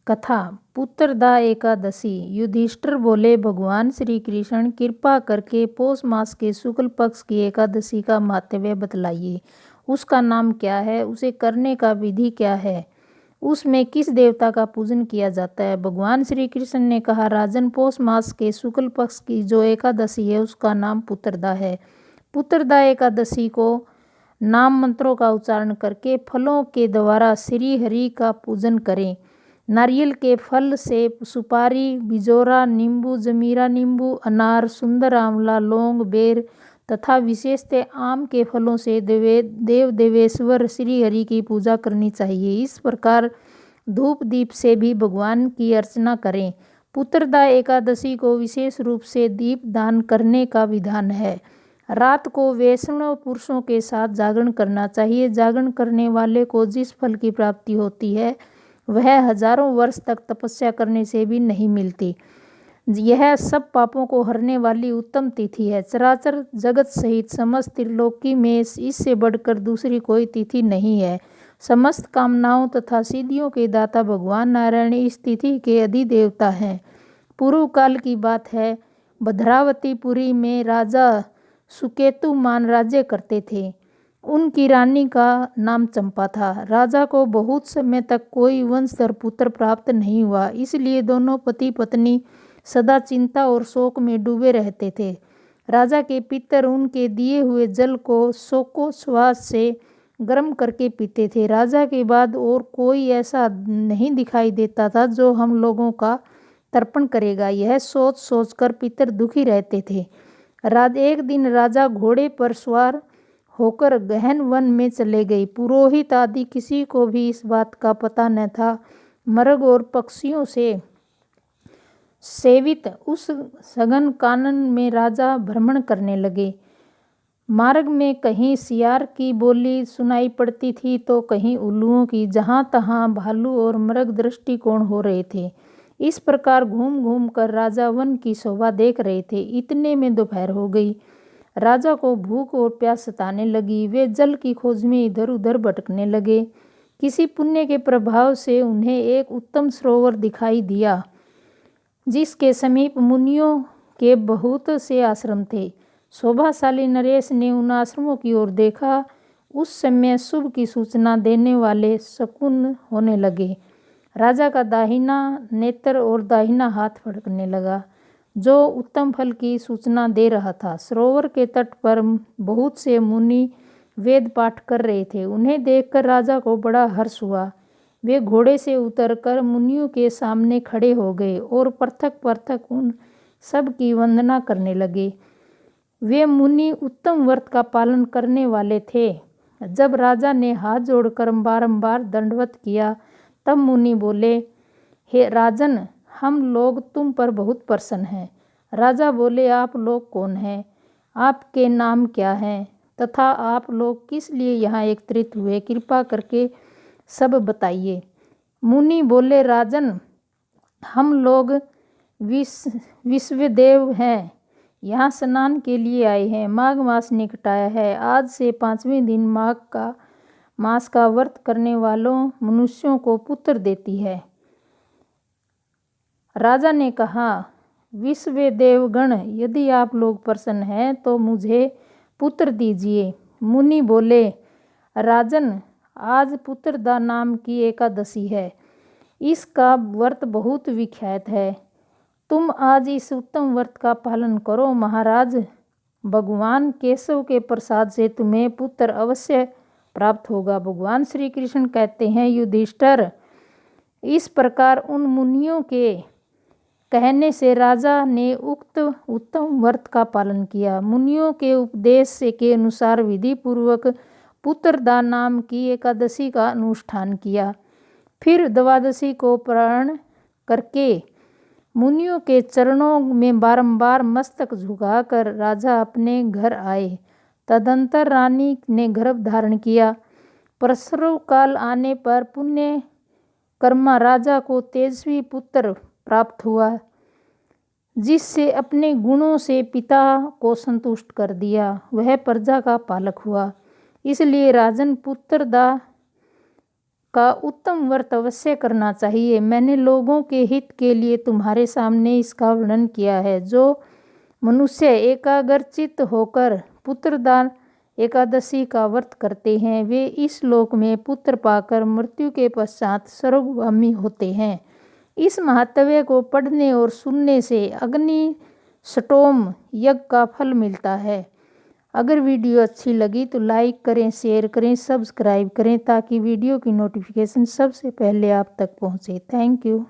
कथा पुत्रदा एकादशी। युधिष्ठिर बोले, भगवान श्री कृष्ण कृपा करके पौष मास के शुक्ल पक्ष की एकादशी का महत्व बतलाइए। उसका नाम क्या है, उसे करने का विधि क्या है, उसमें किस देवता का पूजन किया जाता है। भगवान श्री कृष्ण ने कहा, राजन, पौष मास के शुक्ल पक्ष की जो एकादशी है उसका नाम पुत्रदा है। पुत्रदा एकादशी को नाम मंत्रों का उच्चारण करके फलों के द्वारा श्री हरि का पूजन करें। नारियल के फल से सुपारी, बिजोरा, नींबू, जमीरा नींबू, अनार, सुंदर आंवला, लौंग, बेर तथा विशेषतः आम के फलों से देव देवेश्वर श्री हरि की पूजा करनी चाहिए। इस प्रकार धूप दीप से भी भगवान की अर्चना करें। पुत्रदा एकादशी को विशेष रूप से दीप दान करने का विधान है। रात को वैष्णव पुरुषों के साथ जागरण करना चाहिए। जागरण करने वाले को जिस फल की प्राप्ति होती है वह हजारों वर्ष तक तपस्या करने से भी नहीं मिलती। यह सब पापों को हरने वाली उत्तम तिथि है। चराचर जगत सहित समस्त त्रिलोकी में इससे बढ़कर दूसरी कोई तिथि नहीं है। समस्त कामनाओं तथा सिद्धियों के दाता भगवान नारायण इस तिथि के अधिदेवता हैं। पूर्व काल की बात है, भद्रावतीपुरी में राजा सुकेतुमान राज्य करते थे। उनकी रानी का नाम चंपा था। राजा को बहुत समय तक कोई वंशधर पुत्र प्राप्त नहीं हुआ, इसलिए दोनों पति पत्नी सदा चिंता और शोक में डूबे रहते थे। राजा के पितर उनके दिए हुए जल को शोकोच्छ्वास से गर्म करके पीते थे। राजा के बाद और कोई ऐसा नहीं दिखाई देता था जो हम लोगों का तर्पण करेगा, यह सोच सोचकर पितर दुखी रहते थे। एक दिन राजा घोड़े पर सवार होकर गहन वन में चले गए। पुरोहित आदि किसी को भी इस बात का पता न था। मृग और पक्षियों से सेवित उस सघन कानन में राजा भ्रमण करने लगे। मार्ग में कहीं सियार की बोली सुनाई पड़ती थी तो कहीं उल्लुओं की। जहाँ तहाँ भालू और मृग दृष्टिकोण हो रहे थे। इस प्रकार घूम घूम कर राजा वन की शोभा देख रहे थे। इतने में दोपहर हो गई। राजा को भूख और प्यास सताने लगी। वे जल की खोज में इधर उधर भटकने लगे। किसी पुण्य के प्रभाव से उन्हें एक उत्तम सरोवर दिखाई दिया जिसके समीप मुनियों के बहुत से आश्रम थे। शोभाशाली नरेश ने उन आश्रमों की ओर देखा। उस समय शुभ की सूचना देने वाले शकुन होने लगे। राजा का दाहिना नेत्र और दाहिना हाथ फड़कने लगा जो उत्तम फल की सूचना दे रहा था। सरोवर के तट पर बहुत से मुनि वेद पाठ कर रहे थे। उन्हें देखकर राजा को बड़ा हर्ष हुआ। वे घोड़े से उतरकर मुनियों के सामने खड़े हो गए और पृथक पृथक उन सब की वंदना करने लगे। वे मुनि उत्तम व्रत का पालन करने वाले थे। जब राजा ने हाथ जोड़कर बारंबार दंडवत किया तब मुनि बोले, हे राजन, हम लोग तुम पर बहुत प्रसन्न हैं। राजा बोले, आप लोग कौन हैं, आपके नाम क्या हैं तथा आप लोग किस लिए यहाँ एकत्रित हुए, कृपा करके सब बताइए। मुनि बोले, राजन, हम लोग विश्वदेव हैं, यहाँ स्नान के लिए आए हैं। माघ मास निकट आया है। आज से 5वें दिन मास का व्रत करने वालों मनुष्यों को पुत्र देती है। राजा ने कहा, विश्वदेवगण, यदि आप लोग प्रसन्न हैं तो मुझे पुत्र दीजिए। मुनि बोले, राजन, आज पुत्रदा नाम की एकादशी है। इसका व्रत बहुत विख्यात है। तुम आज इस उत्तम व्रत का पालन करो। महाराज, भगवान केशव के प्रसाद से तुम्हें पुत्र अवश्य प्राप्त होगा। भगवान श्री कृष्ण कहते हैं, युधिष्ठिर, इस प्रकार उन मुनियों के कहने से राजा ने उक्त उत्तम व्रत का पालन किया। मुनियों के उपदेश के अनुसार विधि पूर्वक पुत्रदा नाम की एकादशी का अनुष्ठान किया। फिर द्वादशी को प्रण करके मुनियों के चरणों में बारंबार मस्तक झुकाकर राजा अपने घर आए। तदंतर रानी ने गर्भ धारण किया। प्रसव काल आने पर पुण्य कर्मा राजा को तेजस्वी पुत्र प्राप्त हुआ जिससे अपने गुणों से पिता को संतुष्ट कर दिया। वह प्रजा का पालक हुआ। इसलिए राजन, पुत्रदा का उत्तम व्रत अवश्य करना चाहिए। मैंने लोगों के हित के लिए तुम्हारे सामने इसका वर्णन किया है। जो मनुष्य एकाग्रचित्त होकर पुत्रदान एकादशी का व्रत करते हैं वे इस लोक में पुत्र पाकर मृत्यु के पश्चात स्वर्गगामी होते हैं। इस महात्म्य को पढ़ने और सुनने से अग्नि स्टोम यज्ञ का फल मिलता है। अगर वीडियो अच्छी लगी तो लाइक करें, शेयर करें, सब्सक्राइब करें ताकि वीडियो की नोटिफिकेशन सबसे पहले आप तक पहुंचे। Thank you.